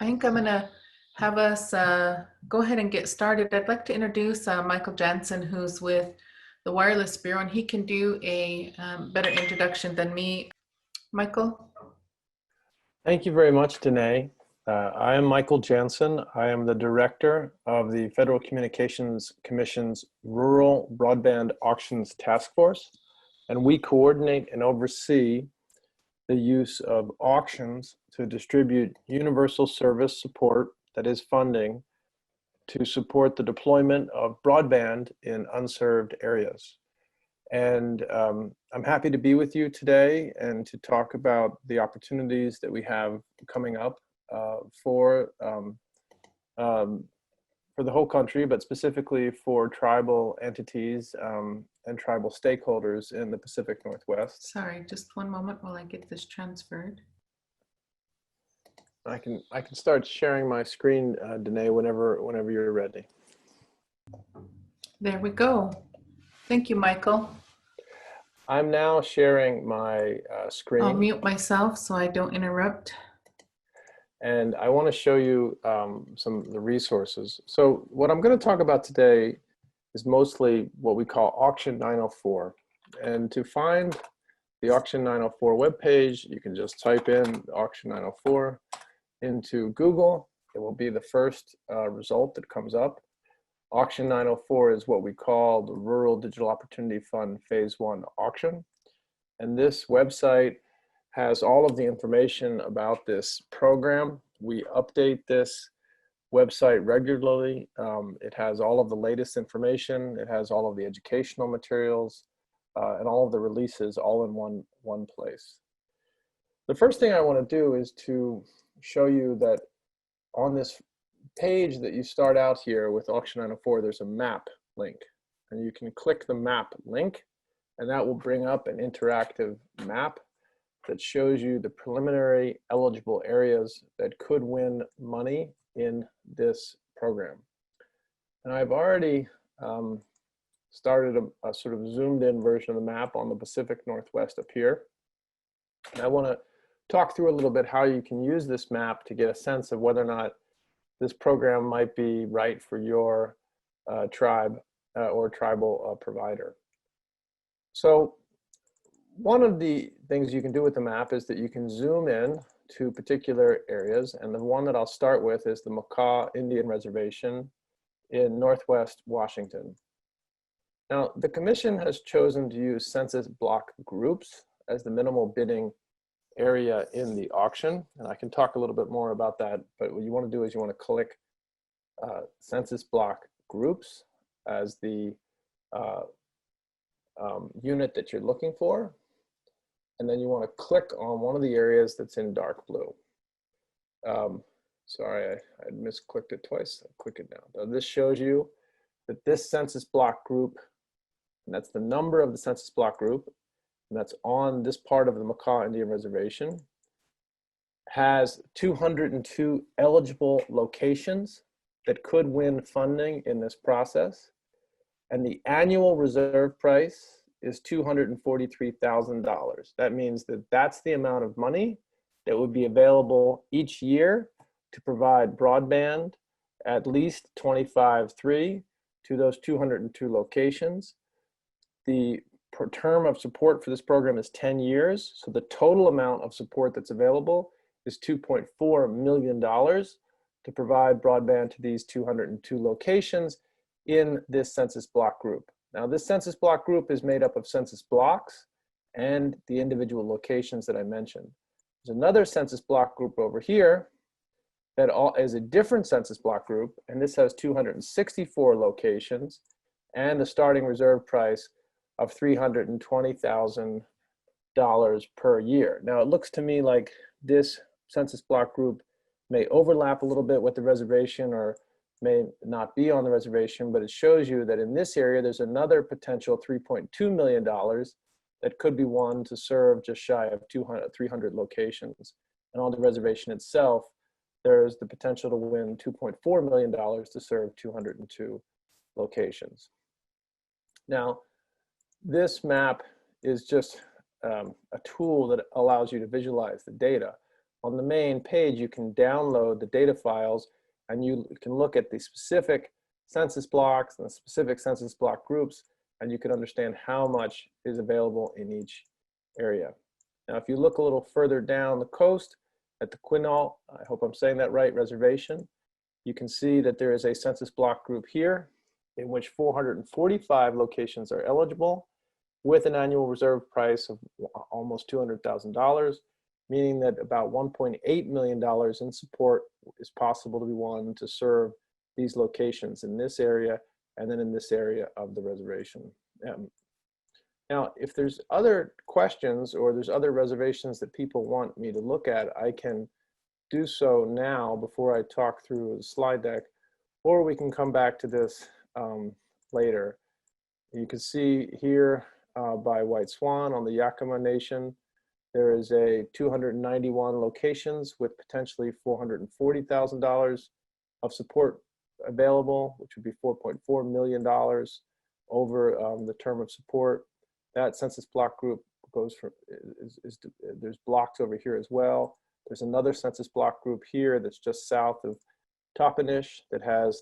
I think I'm going to have us go ahead and get started. I'd like to introduce Michael Jansen, who's with the Wireless Bureau, and he can do a better introduction than me. Michael? Thank you very much, Danae. I am Michael Jansen. I am the director of the Federal Communications Commission's Rural Broadband Auctions Task Force, and we coordinate and oversee the use of auctions to distribute universal service support, that is funding, to support the deployment of broadband in unserved areas. And I'm happy to be with you today and to talk about the opportunities that we have coming up for the whole country, but specifically for tribal entities and tribal stakeholders in the Pacific Northwest. Sorry, just one moment while I get this transferred. I can start sharing my screen, Danae, whenever you're ready. There we go. Thank you, Michael. I'm now sharing my screen. I'll mute myself so I don't interrupt. And I want to show you some of the resources. So what I'm going to talk about today is mostly what we call Auction 904. And to find the Auction 904 webpage, you can just type in Auction 904 into Google. It will be the first result that comes up. Auction 904 is what we call the Rural Digital Opportunity Fund Phase 1 auction. And this website has all of the information about this program. We update this website regularly. It has all of the latest information. It has all of the educational materials and all of the releases all in one place. The first thing I want to do is to show you that on this page that you start out here with Auction 904, there's a map link. And you can click the map link, and that will bring up an interactive map that shows you the preliminary eligible areas that could win money in this program. And I've already started a sort of zoomed in version of the map on the Pacific Northwest up here. And I want to talk through a little bit how you can use this map to get a sense of whether or not this program might be right for your tribe or tribal provider. So one of the things you can do with the map is that you can zoom in to particular areas, and the one that I'll start with is the Makah Indian Reservation in Northwest Washington. Now, the Commission has chosen to use census block groups as the minimal bidding area in the auction, and I can talk a little bit more about that, but what you want to do is you want to click census block groups as the unit that you're looking for, and then you want to click on one of the areas that's in dark blue. Sorry, I misclicked it twice. I'll click it now. Now. This shows you that this census block group, and that's the number of the census block group, and that's on this part of the Makah Indian Reservation, has 202 eligible locations that could win funding in this process. And the annual reserve price is $243,000. That means that that's the amount of money that would be available each year to provide broadband at least 25/3 to those 202 locations. The term of support for this program is 10 years. So the total amount of support that's available is $2.4 million to provide broadband to these 202 locations in this census block group. Now, this census block group is made up of census blocks and the individual locations that I mentioned. There's another census block group over here that is a different census block group, and this has 264 locations and a starting reserve price of $320,000 per year. Now, it looks to me like this census block group may overlap a little bit with the reservation or may not be on the reservation, but it shows you that in this area, there's another potential $3.2 million that could be won to serve just shy of 300 locations. And on the reservation itself, there's the potential to win $2.4 million to serve 202 locations. Now, this map is just a tool that allows you to visualize the data. on the main page, you can download the data files and you can look at the specific census blocks and the specific census block groups, and you can understand how much is available in each area. Now, if you look a little further down the coast at the Quinault, I hope I'm saying that right, reservation, you can see that there is a census block group here in which 445 locations are eligible with an annual reserve price of almost $200,000, meaning that about $1.8 million in support is possible to be won to serve these locations in this area and then in this area of the reservation. Now, if there's other questions or there's other reservations that people want me to look at, I can do so now before I talk through the slide deck, or we can come back to this later. You can see here by White Swan on the Yakama Nation, there is a 291 locations with potentially $440,000 of support available, which would be $4.4 million over the term of support. That census block group goes from, there's blocks over here as well. There's another census block group here that's just south of Toppenish that has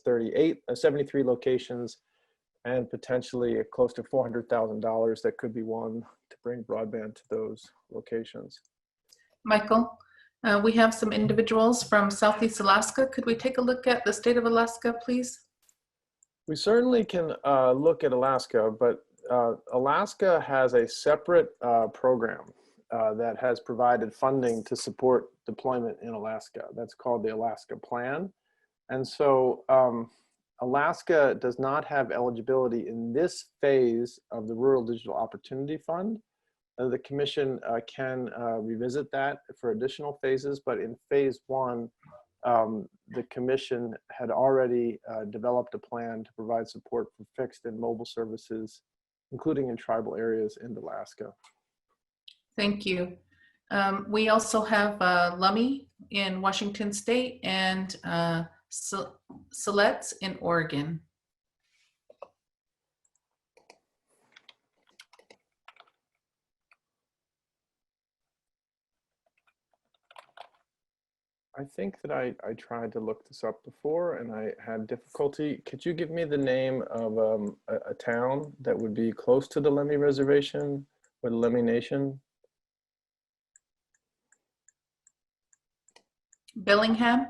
73 locations and potentially close to $400,000 that could be won to bring broadband to those locations. Michael, we have some individuals from Southeast Alaska. Could we take a look at the state of Alaska, please? We certainly can look at Alaska, but Alaska has a separate program that has provided funding to support deployment in Alaska. That's called the Alaska Plan. And so Alaska does not have eligibility in this phase of the Rural Digital Opportunity Fund. The Commission can revisit that for additional phases, but in phase one, the Commission had already developed a plan to provide support for fixed and mobile services, including in tribal areas in Alaska. Thank you. We also have Lummi in Washington State and Siletz in Oregon. I think that I tried to look this up before and I had difficulty. Could you give me the name of a town that would be close to the Lemhi Reservation or the Lemhi Nation? Bellingham.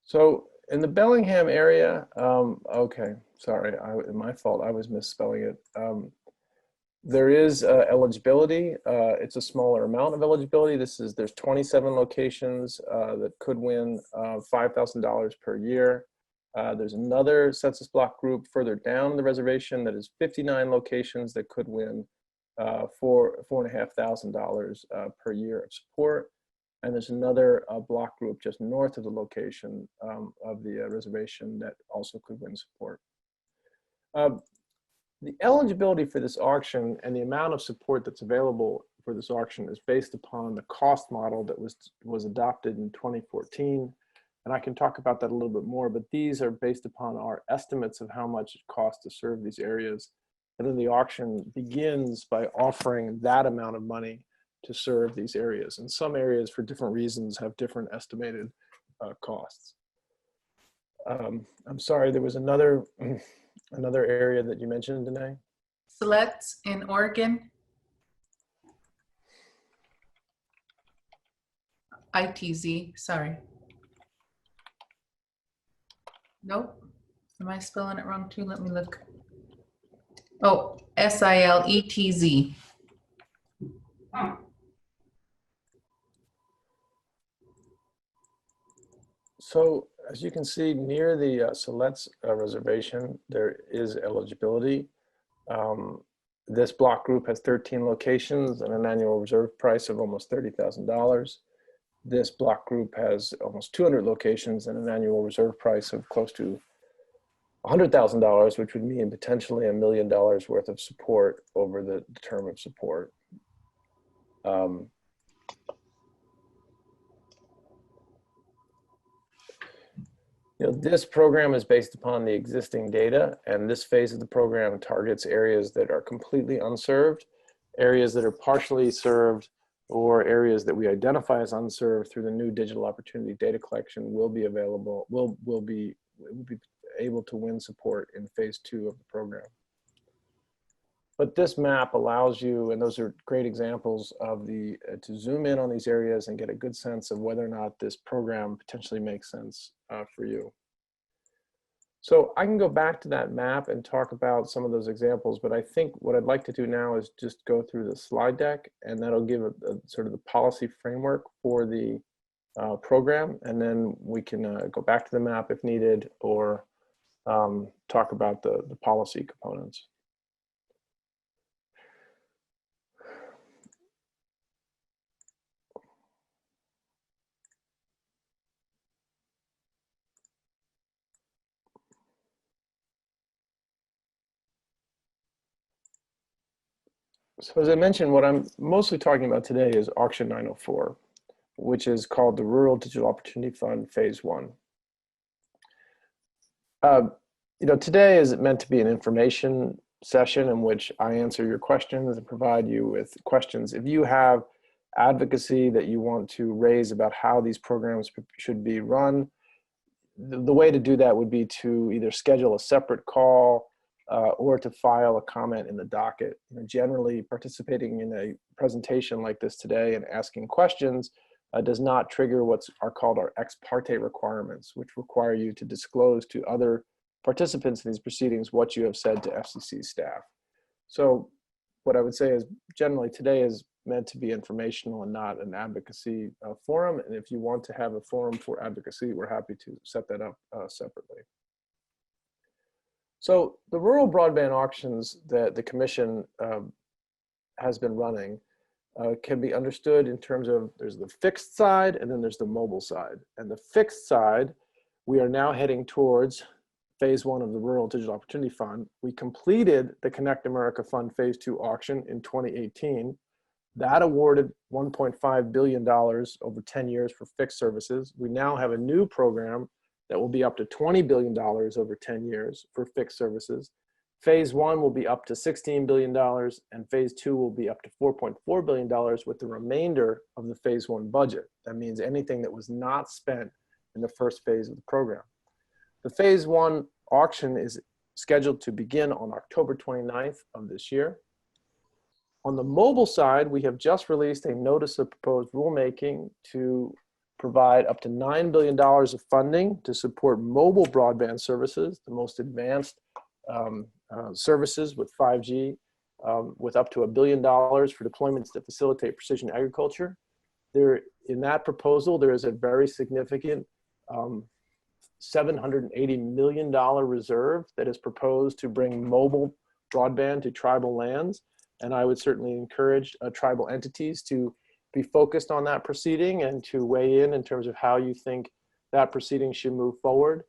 So in the Bellingham area, okay, sorry, my fault, I was misspelling it. There is eligibility. It's a smaller amount of eligibility. There's 27 locations that could win $5,000 per year. There's another census block group further down the reservation that is 59 locations that could win $4,500 per year of support. And there's another block group just north of the location of the reservation that also could win support. The eligibility for this auction and the amount of support that's available for this auction is based upon the cost model that was adopted in 2014. And I can talk about that a little bit more, but these are based upon our estimates of how much it costs to serve these areas. And then the auction begins by offering that amount of money to serve these areas. And some areas, for different reasons, have different estimated costs. I'm sorry, there was another area that you mentioned, Danae? Siletz in Oregon. ITZ, sorry. Nope. Am I spelling it wrong too? Let me look. Oh, SILETZ. So as you can see near the Siletz reservation, there is eligibility. This block group has 13 locations and an annual reserve price of almost $30,000. This block group has almost 200 locations and an annual reserve price of close to $100,000, which would mean potentially $1 million worth of support over the term of support. This program is based upon the existing data, and this phase of the program targets areas that are completely unserved. areas that are partially served or areas that we identify as unserved through the new digital opportunity data collection will be available, will be able to win support in phase 2 of the program. But this map allows you, and those are great examples of the, to zoom in on these areas and get a good sense of whether or not this program potentially makes sense for you. So I can go back to that map and talk about some of those examples, but I think what I'd like to do now is just go through the slide deck, and that'll give a sort of the policy framework for the program, and then we can go back to the map if needed, or talk about the policy components. So as I mentioned, what I'm mostly talking about today is Auction 904, which is called the Rural Digital Opportunity Fund Phase 1. You know, today is meant to be an information session in which I answer your questions and provide you with questions. If you have advocacy that you want to raise about how these programs should be run, the way to do that would be to either schedule a separate call or to file a comment in the docket. You know, generally, participating in a presentation like this today and asking questions does not trigger what's called our ex parte requirements, which require you to disclose to other participants in these proceedings what you have said to FCC staff. So what I would say is generally today is meant to be informational and not an advocacy forum. And if you want to have a forum for advocacy, we're happy to set that up separately. So the rural broadband auctions that the Commission has been running can be understood in terms of there's the fixed side and then there's the mobile side. And the fixed side, we are now heading towards phase 1 of the Rural Digital Opportunity Fund. We completed the Connect America Fund phase 2 auction in 2018. That awarded $1.5 billion over 10 years for fixed services. We now have a new program that will be up to $20 billion over 10 years for fixed services. Phase 1 will be up to $16 billion, and phase 2 will be up to $4.4 billion with the remainder of the phase 1 budget. That means anything that was not spent in the first phase of the program. The phase 1 auction is scheduled to begin on October 29th of this year. On the mobile side, we have just released a notice of proposed rulemaking to provide up to $9 billion of funding to support mobile broadband services, the most advanced services with 5G, with up to $1 billion for deployments that facilitate precision agriculture. In that proposal, there is a very significant $780 million reserve that is proposed to bring mobile broadband to tribal lands. And I would certainly encourage tribal entities to be focused on that proceeding and to weigh in terms of how you think that proceeding should move forward.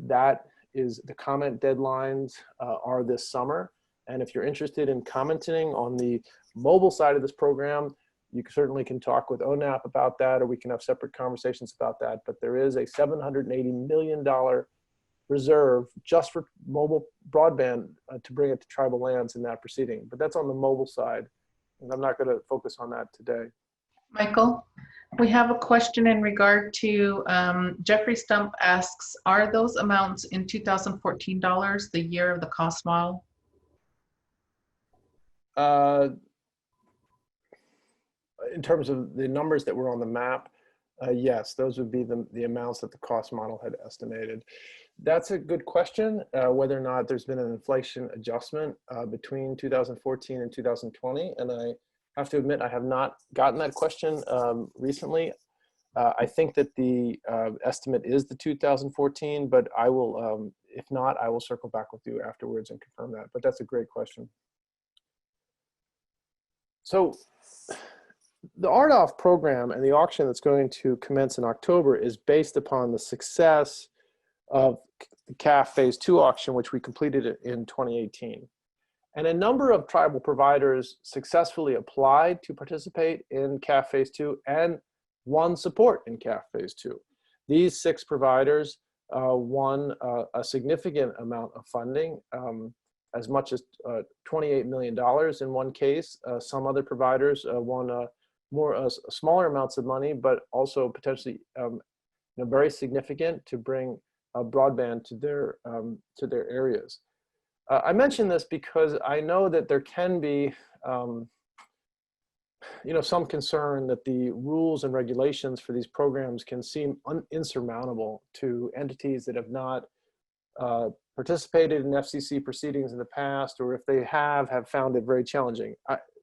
That is, the comment deadlines are this summer. And if you're interested in commenting on the mobile side of this program, you certainly can talk with ONAP about that, or we can have separate conversations about that. But there is a $780 million reserve just for mobile broadband to bring it to tribal lands in that proceeding. But that's on the mobile side, and I'm not going to focus on that today. Michael, we have a question in regard to, Jeffrey Stump asks, are those amounts in 2014 dollars, the year of the cost model? In terms of the numbers that were on the map, yes, those would be the amounts that the cost model had estimated. That's a good question, whether or not there's been an inflation adjustment between 2014 and 2020. And I have to admit, I have not gotten that question recently. I think that the estimate is the 2014, but I will, if not, I will circle back with you afterwards and confirm that. But that's a great question. So the RDOF program and the auction that's going to commence in October is based upon the success of the CAF Phase 2 auction, which we completed in 2018. And a number of tribal providers successfully applied to participate in CAF Phase 2 and won support in CAF Phase 2. These 6 providers won a significant amount of funding. as much as $28 million in one case. Some other providers won smaller amounts of money, but also potentially very significant to bring broadband to their areas. I mention this because I know that there can be some concern that the rules and regulations for these programs can seem insurmountable to entities that have not participated in FCC proceedings in the past, or if they have found it very challenging.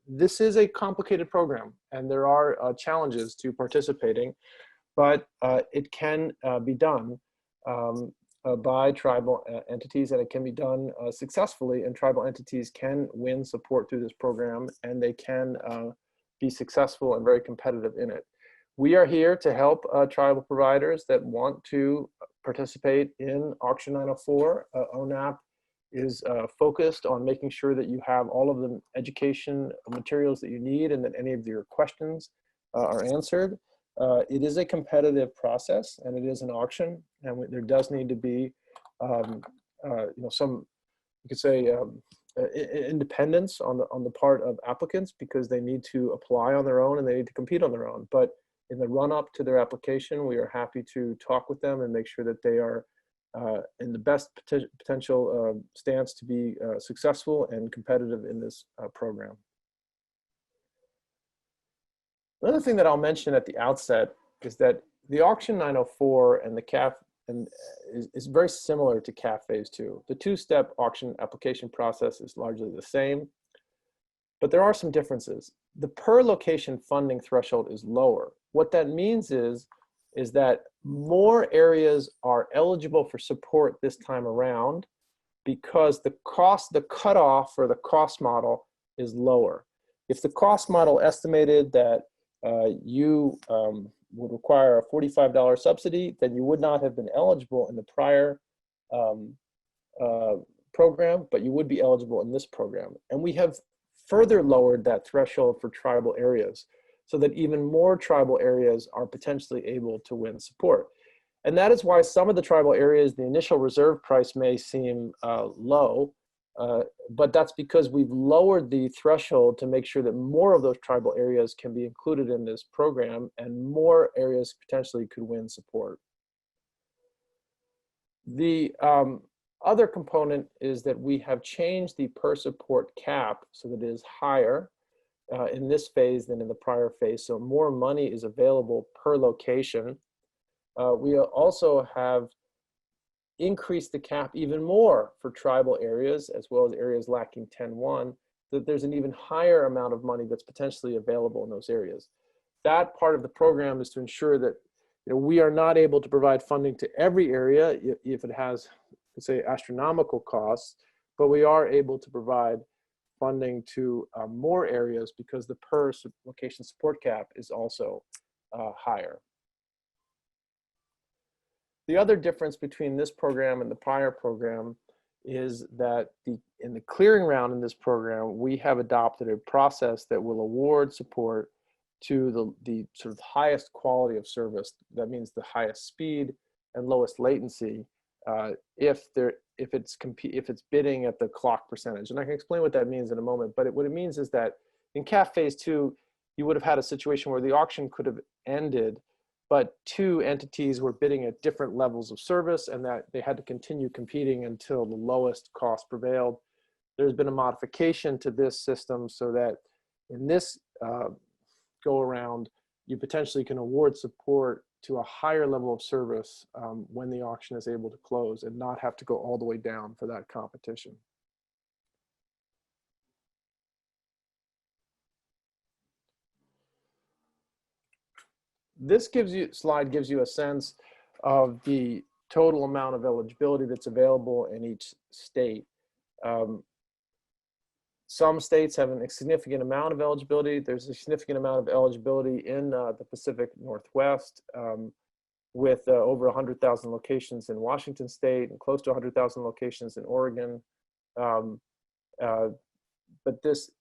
This is a complicated program, and there are challenges to participating, but it can be done by tribal entities, and it can be done successfully, and tribal entities can win support through this program, and they can be successful and very competitive in it. We are here to help tribal providers that want to participate in Auction 904. ONAP is focused on making sure that you have all of the education materials that you need and that any of your questions are answered. It is a competitive process, and it is an auction, and there does need to be some, you could say, independence on the part of applicants, because they need to apply on their own and they need to compete on their own. But in the run-up to their application, we are happy to talk with them and make sure that they are in the best potential stance to be successful and competitive in this program. Another thing that I'll mention at the outset is that the Auction 904 and the CAF is very similar to CAF Phase 2. The two-step auction application process is largely the same, but there are some differences. The per location funding threshold is lower. What that means is that more areas are eligible for support this time around because the cutoff for the cost model is lower. If the cost model estimated that you would require a $45 subsidy, then you would not have been eligible in the prior program, but you would be eligible in this program. And we have further lowered that threshold for tribal areas so that even more tribal areas are potentially able to win support. And that is why some of the tribal areas, the initial reserve price may seem low, but that's because we've lowered the threshold to make sure that more of those tribal areas can be included in this program and more areas potentially could win support. The other component is that we have changed the per support cap so that it is higher in this phase than in the prior phase. So more money is available per location. We also have increase the cap even more for tribal areas as well as areas lacking 10-1, so that there's an even higher amount of money that's potentially available in those areas. That part of the program is to ensure that we are not able to provide funding to every area if it has, let's say, astronomical costs, but we are able to provide funding to more areas because the per location support cap is also higher. The other difference between this program and the prior program is that in the clearing round in this program, we have adopted a process that will award support to the sort of highest quality of service. That means the highest speed and lowest latency if it's bidding at the clock percentage. And I can explain what that means in a moment. But what it means is that in CAF Phase 2, you would have had a situation where the auction could have ended, but two entities were bidding at different levels of service, and that they had to continue competing until the lowest cost prevailed. There's been a modification to this system so that in this go around, you potentially can award support to a higher level of service when the auction is able to close and not have to go all the way down for that competition. This slide gives you a sense of the total amount of eligibility that's available in each state. Some states have a significant amount of eligibility. There's a significant amount of eligibility in the Pacific Northwest with over 100,000 locations in Washington State and close to 100,000 locations in Oregon. But this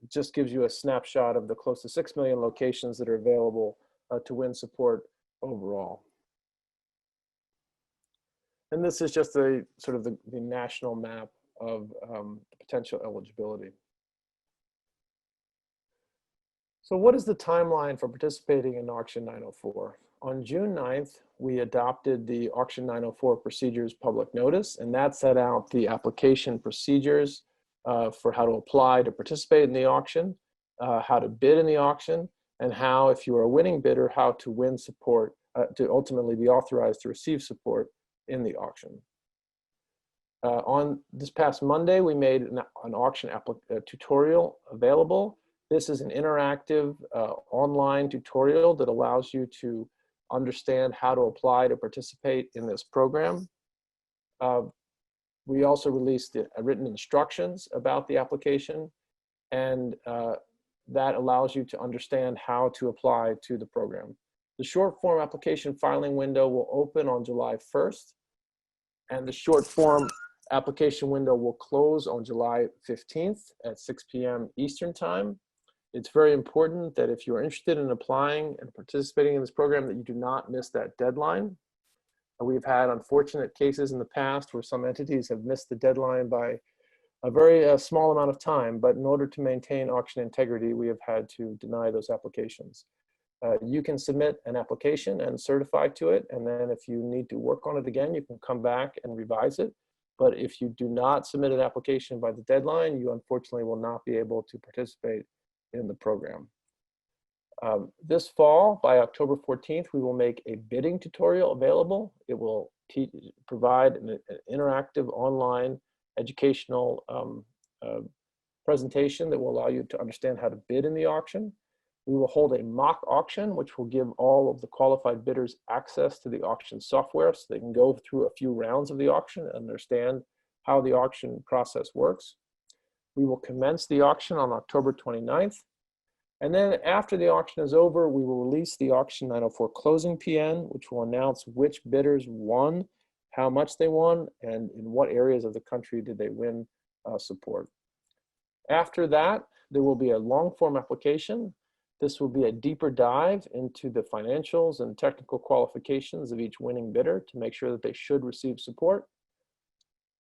just gives you a snapshot of the close to 6 million locations that are available to win support overall. And this is just the national map of potential eligibility. So what is the timeline for participating in Auction 904? On June 9th, we adopted the Auction 904 procedures public notice, and that set out the application procedures for how to apply to participate in the auction, how to bid in the auction, and how, if you are a winning bidder, how to win support, to ultimately be authorized to receive support in the auction. On this past Monday, we made an auction tutorial available. This is an interactive online tutorial that allows you to understand how to apply to participate in this program. We also released written instructions about the application, and that allows you to understand how to apply to the program. The short form application filing window will open on July 1st, and the short form application window will close on July 15th at 6 p.m. Eastern Time. It's very important that if you're interested in applying and participating in this program, that you do not miss that deadline. We've had unfortunate cases in the past where some entities have missed the deadline by a very small amount of time, but in order to maintain auction integrity, we have had to deny those applications. You can submit an application and certify to it, and then if you need to work on it again, you can come back and revise it. But if you do not submit an application by the deadline, you unfortunately will not be able to participate in the program. This fall, by October 14th, we will make a bidding tutorial available. It will provide an interactive online educational presentation that will allow you to understand how to bid in the auction. We will hold a mock auction, which will give all of the qualified bidders access to the auction software so they can go through a few rounds of the auction and understand how the auction process works. We will commence the auction on October 29th. And then after the auction is over, we will release the Auction 904 closing PN, which will announce which bidders won, how much they won, and in what areas of the country did they win support. After that, there will be a long form application. This will be a deeper dive into the financials and technical qualifications of each winning bidder to make sure that they should receive support.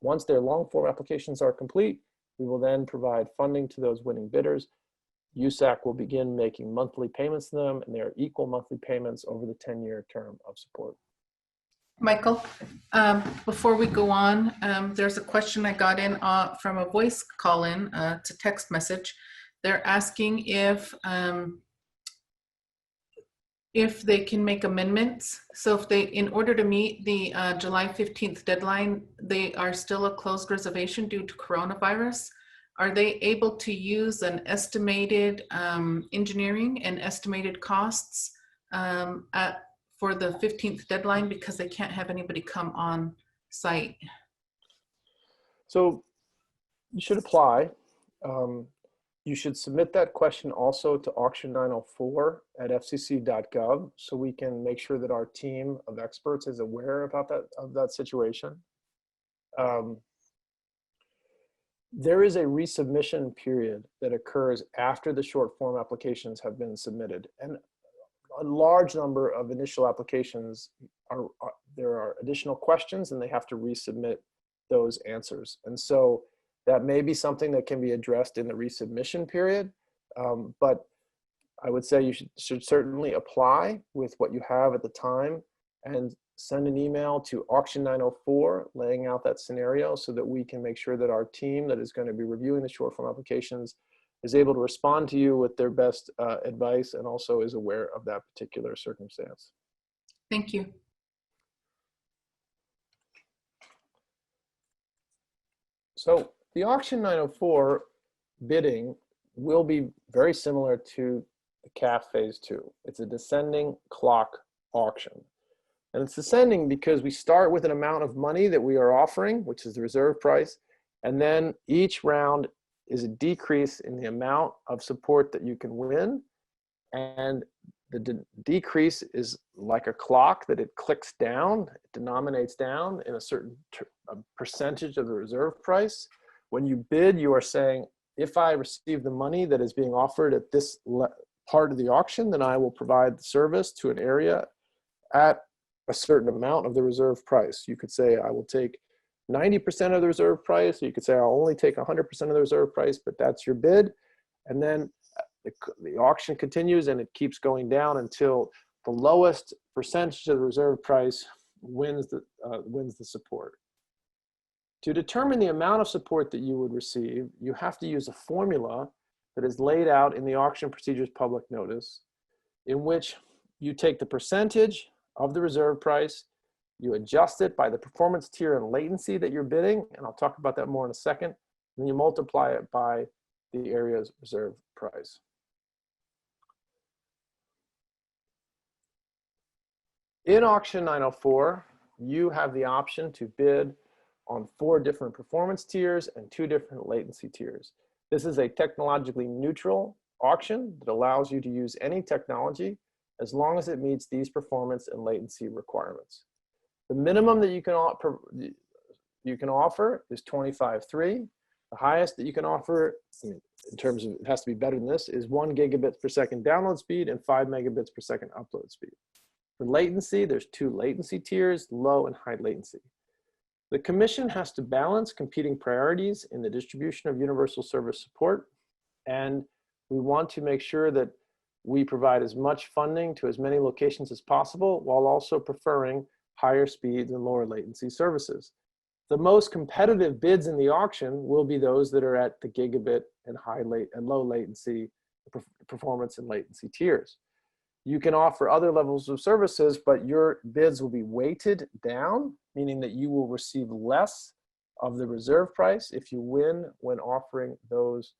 Once their long form applications are complete, we will then provide funding to those winning bidders. USAC will begin making monthly payments to them, and they are equal monthly payments over the 10-year term of support. Michael, before we go on, there's a question I got in from a voice call-in to text message. They're asking if they can make amendments. So if they, in order to meet the July 15th deadline, they are still a closed reservation due to coronavirus. Are they able to use an estimated engineering and estimated costs for the 15th deadline because they can't have anybody come on site? So you should apply. You should submit that question also to Auction 904 at fcc.gov so we can make sure that our team of experts is aware about that situation. There is a resubmission period that occurs after the short form applications have been submitted, and a large number of initial applications there are additional questions and they have to resubmit those answers. And so that may be something that can be addressed in the resubmission period, but I would say you should certainly apply with what you have at the time and send an email to Auction 904 laying out that scenario so that we can make sure that our team that is going to be reviewing the short form applications is able to respond to you with their best advice and also is aware of that particular circumstance. Thank you. So the Auction 904 bidding will be very similar to the CAF Phase 2. It's a descending clock auction. And it's descending because we start with an amount of money that we are offering, which is the reserve price, and then each round is a decrease in the amount of support that you can win. And the decrease is like a clock that it clicks down, it denominates down in a certain percentage of the reserve price. When you bid, you are saying, if I receive the money that is being offered at this part of the auction, then I will provide the service to an area at a certain amount of the reserve price. You could say, I will take 90% of the reserve price. So you could say, I'll only take 100% of the reserve price, but that's your bid. And then the auction continues and it keeps going down until the lowest percentage of the reserve price wins the support. To determine the amount of support that you would receive, you have to use a formula that is laid out in the auction procedures public notice, in which you take the percentage of the reserve price, you adjust it by the performance tier and latency that you're bidding, and I'll talk about that more in a second, and then you multiply it by the area's reserve price. In auction 904, you have the option to bid on 4 different performance tiers and 2 different latency tiers. This is a technologically neutral auction that allows you to use any technology as long as it meets these performance and latency requirements. The minimum that you can offer is 25.3. The highest that you can offer, in terms of, it has to be better than this, is 1 gigabit per second download speed and 5 megabits per second upload speed. For latency, there's 2 latency tiers, low and high latency. The Commission has to balance competing priorities in the distribution of universal service support, and we want to make sure that we provide as much funding to as many locations as possible while also preferring higher speeds and lower latency services. The most competitive bids in the auction will be those that are at the gigabit and low latency performance and latency tiers. You can offer other levels of services, but your bids will be weighted down, meaning that you will receive less of the reserve price if you win when offering those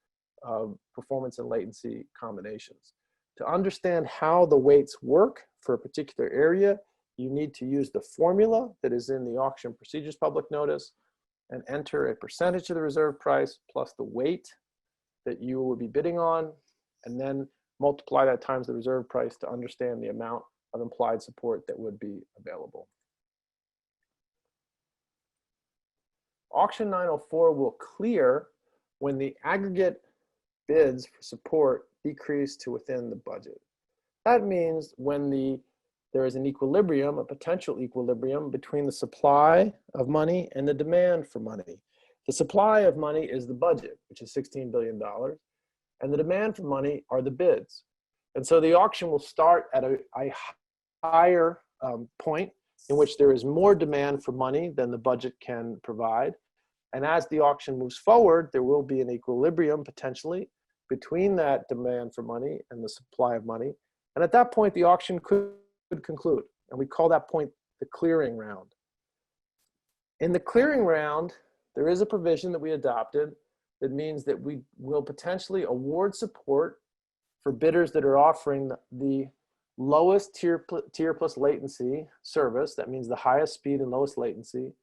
performance and latency combinations. To understand how the weights work for a particular area, you need to use the formula that is in the auction procedures public notice and enter a percentage of the reserve price plus the weight that you will be bidding on, and then multiply that times the reserve price to understand the amount of implied support that would be available. Auction 904 will clear when the aggregate bids for support decrease to within the budget. That means when there is an equilibrium, a potential equilibrium between the supply of money and the demand for money. The supply of money is the budget, which is $16 billion. And the demand for money are the bids. And so the auction will start at a higher point in which there is more demand for money than the budget can provide. And as the auction moves forward, there will be an equilibrium potentially between that demand for money and the supply of money. And at that point, the auction could conclude. And we call that point the clearing round. In the clearing round, there is a provision that we adopted that means that we will potentially award support for bidders that are offering the lowest tier plus latency service. That means the highest speed and lowest latency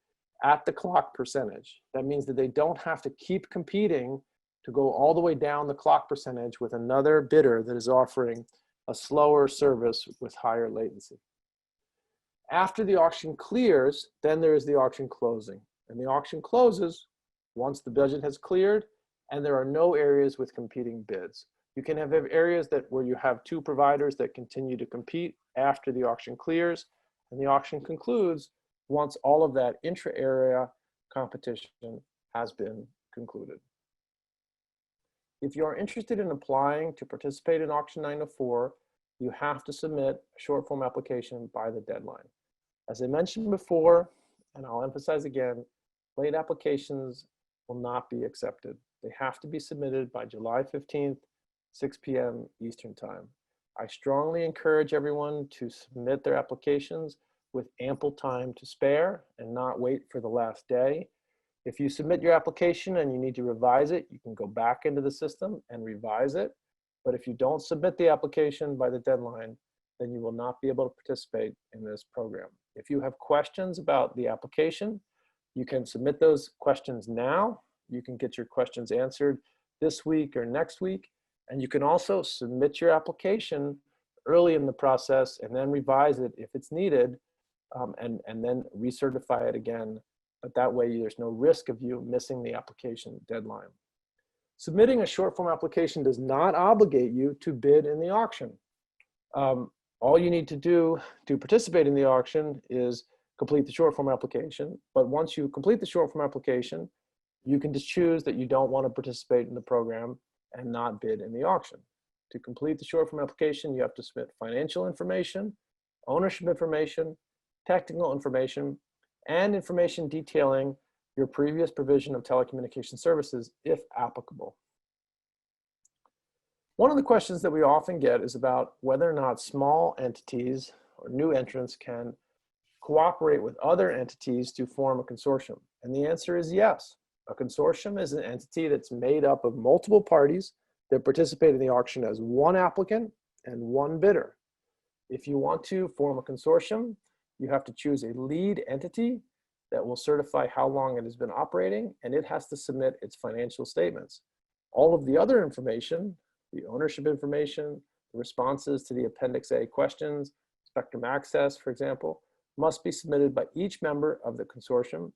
at the clock percentage. That means that they don't have to keep competing to go all the way down the clock percentage with another bidder that is offering a slower service with higher latency. After the auction clears, then there is the auction closing. And the auction closes once the budget has cleared and there are no areas with competing bids. You can have areas where you have 2 providers that continue to compete after the auction clears, and the auction concludes once all of that intra-area competition has been concluded. If you are interested in applying to participate in auction 904, you have to submit a short form application by the deadline. As I mentioned before, and I'll emphasize again, late applications will not be accepted. They have to be submitted by July 15th, 6 p.m. Eastern Time. I strongly encourage everyone to submit their applications with ample time to spare and not wait for the last day. If you submit your application and you need to revise it, you can go back into the system and revise it. But if you don't submit the application by the deadline, then you will not be able to participate in this program. If you have questions about the application, you can submit those questions now. You can get your questions answered this week or next week. And you can also submit your application early in the process and then revise it if it's needed, and then recertify it again. But that way there's no risk of you missing the application deadline. Submitting a short form application does not obligate you to bid in the auction. All you need to do to participate in the auction is complete the short form application. But once you complete the short form application, you can just choose that you don't want to participate in the program and not bid in the auction. To complete the short form application, you have to submit financial information, ownership information, technical information, and information detailing your previous provision of telecommunication services, if applicable. One of the questions that we often get is about whether or not small entities or new entrants can cooperate with other entities to form a consortium. And the answer is yes. A consortium is an entity that's made up of multiple parties that participate in the auction as one applicant and one bidder. If you want to form a consortium, you have to choose a lead entity that will certify how long it has been operating, and it has to submit its financial statements. All of the other information, the ownership information, the responses to the Appendix A questions, spectrum access, for example, must be submitted by each member of the consortium,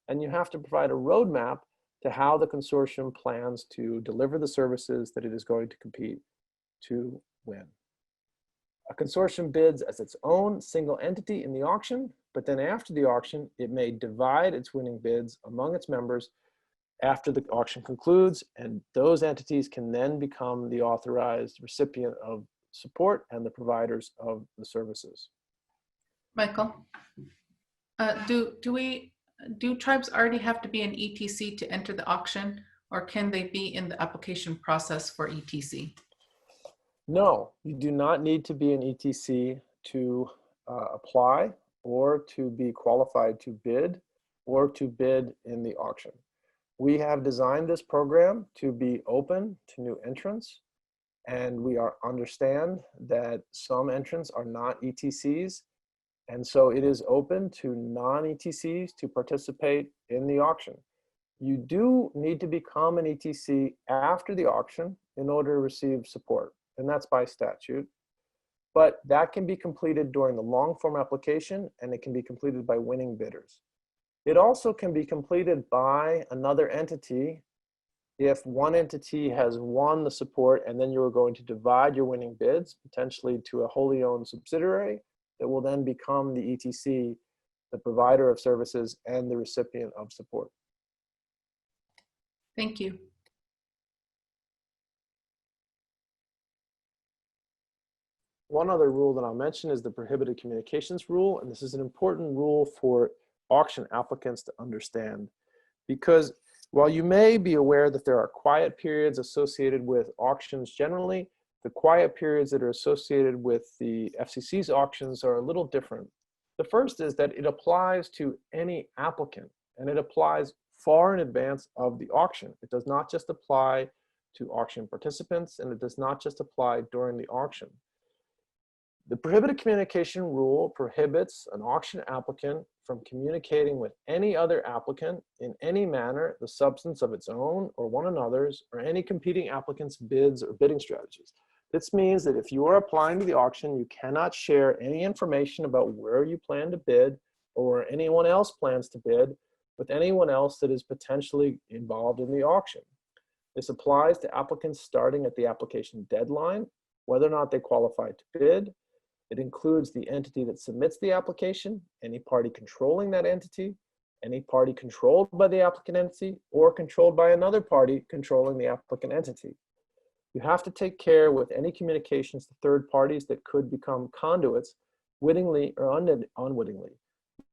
and you have to provide a roadmap to how the consortium plans to deliver the services that it is going to compete to win. A consortium bids as its own single entity in the auction, but then after the auction, it may divide its winning bids among its members after the auction concludes, and those entities can then become the authorized recipient of support and the providers of the services. Michael, do tribes already have to be an ETC to enter the auction, or can they be in the application process for ETC? No, you do not need to be an ETC to apply or to be qualified to bid or to bid in the auction. We have designed this program to be open to new entrants, and we understand that some entrants are not ETCs, and so it is open to non-ETCs to participate in the auction. You do need to become an ETC after the auction in order to receive support, and that's by statute. But that can be completed during the long form application, and it can be completed by winning bidders. It also can be completed by another entity if one entity has won the support and then you're going to divide your winning bids, potentially to a wholly owned subsidiary that will then become the ETC, the provider of services, and the recipient of support. Thank you. One other rule that I'll mention is the prohibited communications rule, and this is an important rule for auction applicants to understand, because while you may be aware that there are quiet periods associated with auctions generally, the quiet periods that are associated with the FCC's auctions are a little different. The first is that it applies to any applicant, and it applies far in advance of the auction. It does not just apply to auction participants, and it does not just apply during the auction. The prohibited communication rule prohibits an auction applicant from communicating with any other applicant in any manner the substance of its own or one another's or any competing applicant's bids or bidding strategies. This means that if you are applying to the auction, you cannot share any information about where you plan to bid or where anyone else plans to bid with anyone else that is potentially involved in the auction. This applies to applicants starting at the application deadline, whether or not they qualify to bid. It includes the entity that submits the application, any party controlling that entity, any party controlled by the applicant entity, or controlled by another party controlling the applicant entity. You have to take care with any communications to third parties that could become conduits, wittingly or unwittingly.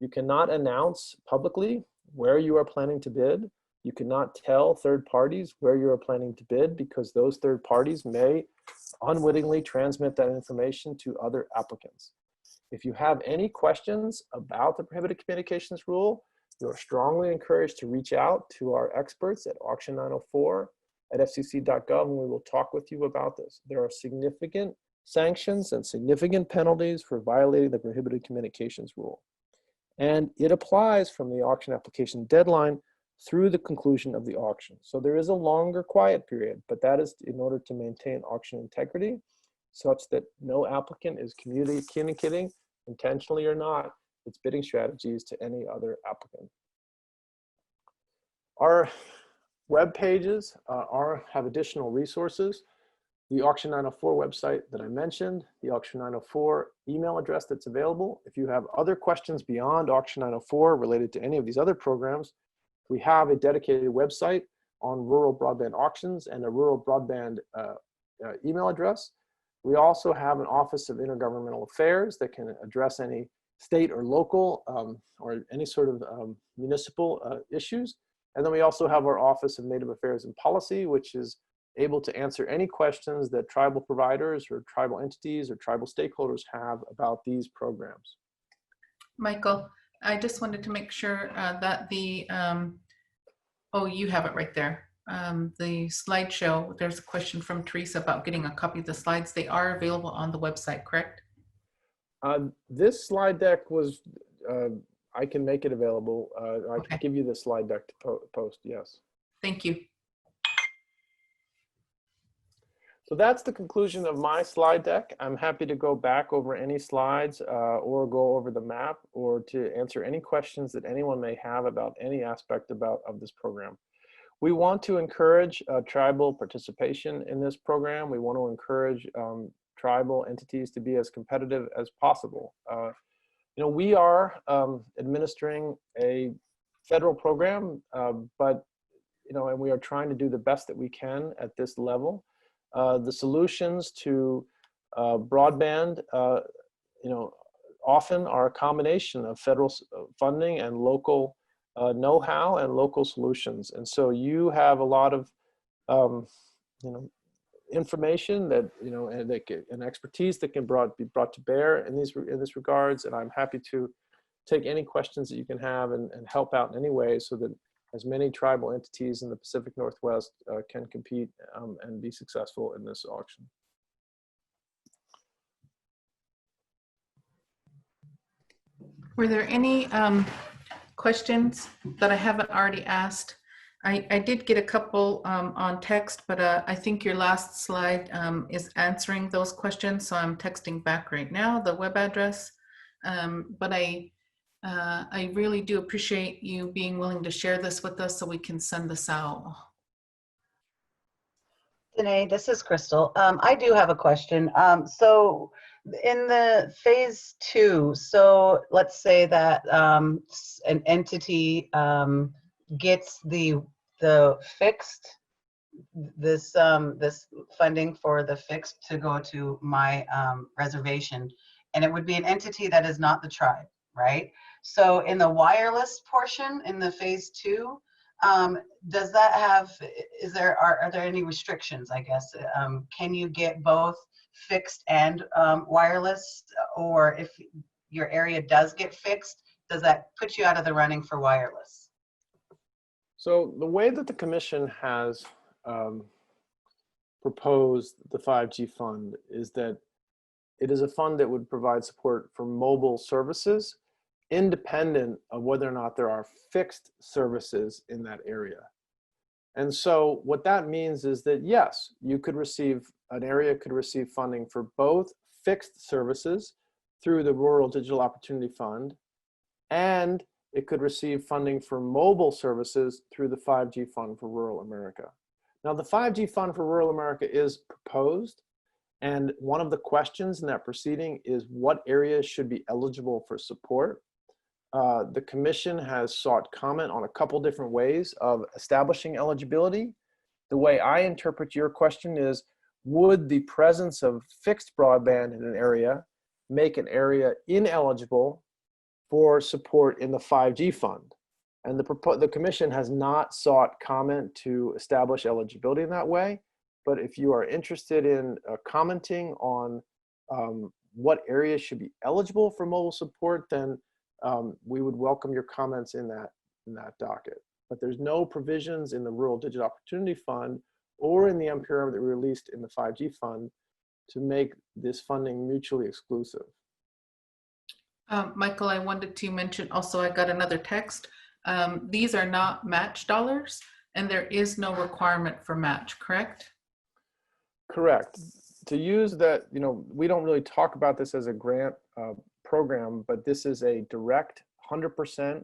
You cannot announce publicly where you are planning to bid. You cannot tell third parties where you are planning to bid, because those third parties may unwittingly transmit that information to other applicants. If you have any questions about the prohibited communications rule, you are strongly encouraged to reach out to our experts at Auction 904 at fcc.gov, and we will talk with you about this. There are significant sanctions and significant penalties for violating the prohibited communications rule. And it applies from the auction application deadline through the conclusion of the auction. So there is a longer quiet period, but that is in order to maintain auction integrity such that no applicant is communicating, intentionally or not, its bidding strategies to any other applicant. Our web pages have additional resources. the Auction 904 website that I mentioned, the Auction 904 email address that's available. If you have other questions beyond Auction 904 related to any of these other programs, we have a dedicated website on rural broadband auctions and a rural broadband email address. We also have an Office of Intergovernmental Affairs that can address any state or local or any sort of municipal issues. And then we also have our Office of Native Affairs and Policy, which is able to answer any questions that tribal providers or tribal entities or tribal stakeholders have about these programs. Michael, I just wanted to make sure that the, oh, you have it right there. The slideshow, there's a question from Teresa about getting a copy of the slides. They are available on the website, correct? This slide deck was, I can make it available. I Okay. can give you the slide deck to post, yes. Thank you. So that's the conclusion of my slide deck. I'm happy to go back over any slides or go over the map or to answer any questions that anyone may have about any aspect of this program. We want to encourage tribal participation in this program. We want to encourage tribal entities to be as competitive as possible. You know, we are administering a federal program, but you know, and we are trying to do the best that we can at this level. The solutions to broadband, you know, often are a combination of federal funding and local know-how and local solutions. And so you have a lot of, you know, information that, you know, and expertise that can be brought to bear in this regards. And I'm happy to take any questions that you can have and help out in any way so that as many tribal entities in the Pacific Northwest can compete and be successful in this auction. Were there any questions that I haven't already asked? I did get a couple on text, but I think your last slide is answering those questions. So I'm texting back right now, the web address. But I really do appreciate you being willing to share this with us so we can send this out. Danae, this is Crystal. I do have a question. So in the phase 2, so let's say that an entity gets the fixed, this funding for the fixed to go to my reservation, and it would be an entity that is not the tribe, right? So in the wireless portion in the phase 2, does that have, are there any restrictions, I guess? Can you get both fixed and wireless? Or if your area does get fixed, does that put you out of the running for wireless? So the way that the commission has proposed the 5G fund is that it is a fund that would provide support for mobile services independent of whether or not there are fixed services in that area. And so what that means is that, yes, you could receive, an area could receive funding for both fixed services through the Rural Digital Opportunity Fund, and it could receive funding for mobile services through the 5G Fund for Rural America. Now, the 5G Fund for Rural America is proposed, and one of the questions in that proceeding is what areas should be eligible for support. The commission has sought comment on a couple different ways of establishing eligibility. The way I interpret your question is, would the presence of fixed broadband in an area make an area ineligible for support in the 5G fund? And the commission has not sought comment to establish eligibility in that way. But if you are interested in commenting on what areas should be eligible for mobile support, then we would welcome your comments in that docket. But there's no provisions in the Rural Digital Opportunity Fund or in the MPRM that we released in the 5G fund to make this funding mutually exclusive. Michael, I wanted to mention also, I got another text. These are not match dollars, and there is no requirement for match, correct? Correct. To use that, you know, we don't really talk about this as a grant program, but this is a direct 100%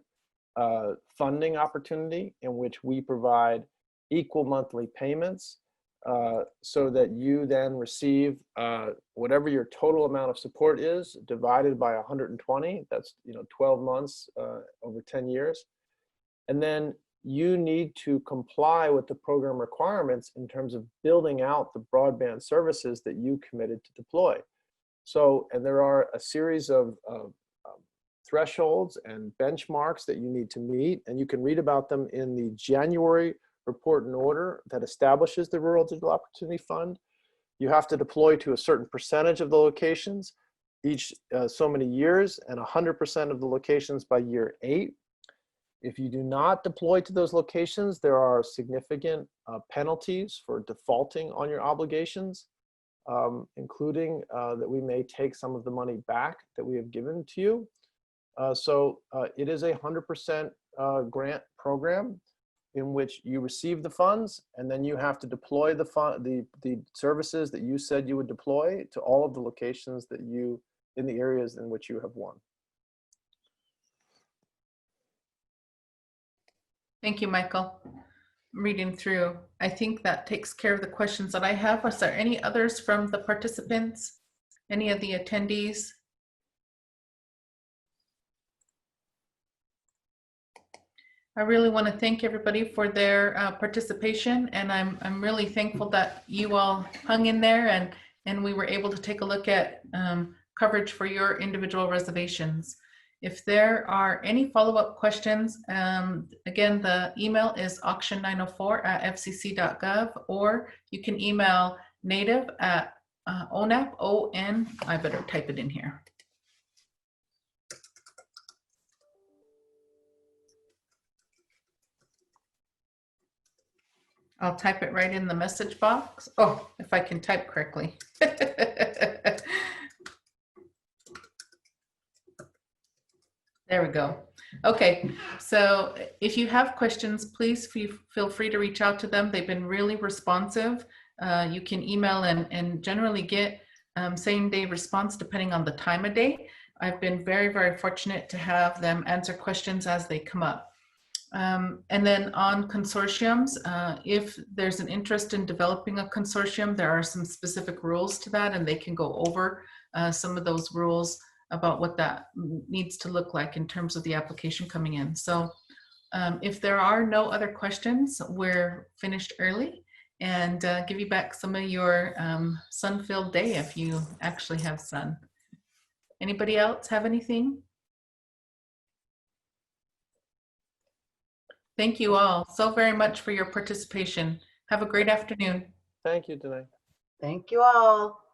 funding opportunity in which we provide equal monthly payments so that you then receive whatever your total amount of support is divided by 120. That's 12 months over 10 years. And then you need to comply with the program requirements in terms of building out the broadband services that you committed to deploy. So, and there are a series of thresholds and benchmarks that you need to meet, and you can read about them in the January report and order that establishes the Rural Digital Opportunity Fund. You have to deploy to a certain percentage of the locations each so many years, and 100% of the locations by year 8. If you do not deploy to those locations, there are significant penalties for defaulting on your obligations, including that we may take some of the money back that we have given to you. So it is a 100% grant program in which you receive the funds, and then you have to deploy the services that you said you would deploy to all of the locations that in the areas in which you have won. Thank you, Michael. I'm reading through. I think that takes care of the questions that I have. Was there any others from the participants? Any of the attendees? I really want to thank everybody for their participation, and I'm really thankful that you all hung in there and we were able to take a look at coverage for your individual reservations. If there are any follow-up questions, again, the email is auction904@fcc.gov, or you can email native@onap, O-N, I better type it in here. I'll type it right in the message box. Oh, if I can type correctly. There we go. Okay, so if you have questions, please feel free to reach out to them. They've been really responsive. You can email and generally get same-day response depending on the time of day. I've been very, very fortunate to have them answer questions as they come up. And then on consortiums, if there's an interest in developing a consortium, there are some specific rules to that, and they can go over some of those rules about what that needs to look like in terms of the application coming in. So if there are no other questions, we're finished early, and give you back some of your sun-filled day if you actually have sun. Anybody else have anything? Thank you all so very much for your participation. Have a great afternoon. Thank you, Danae. Thank you all.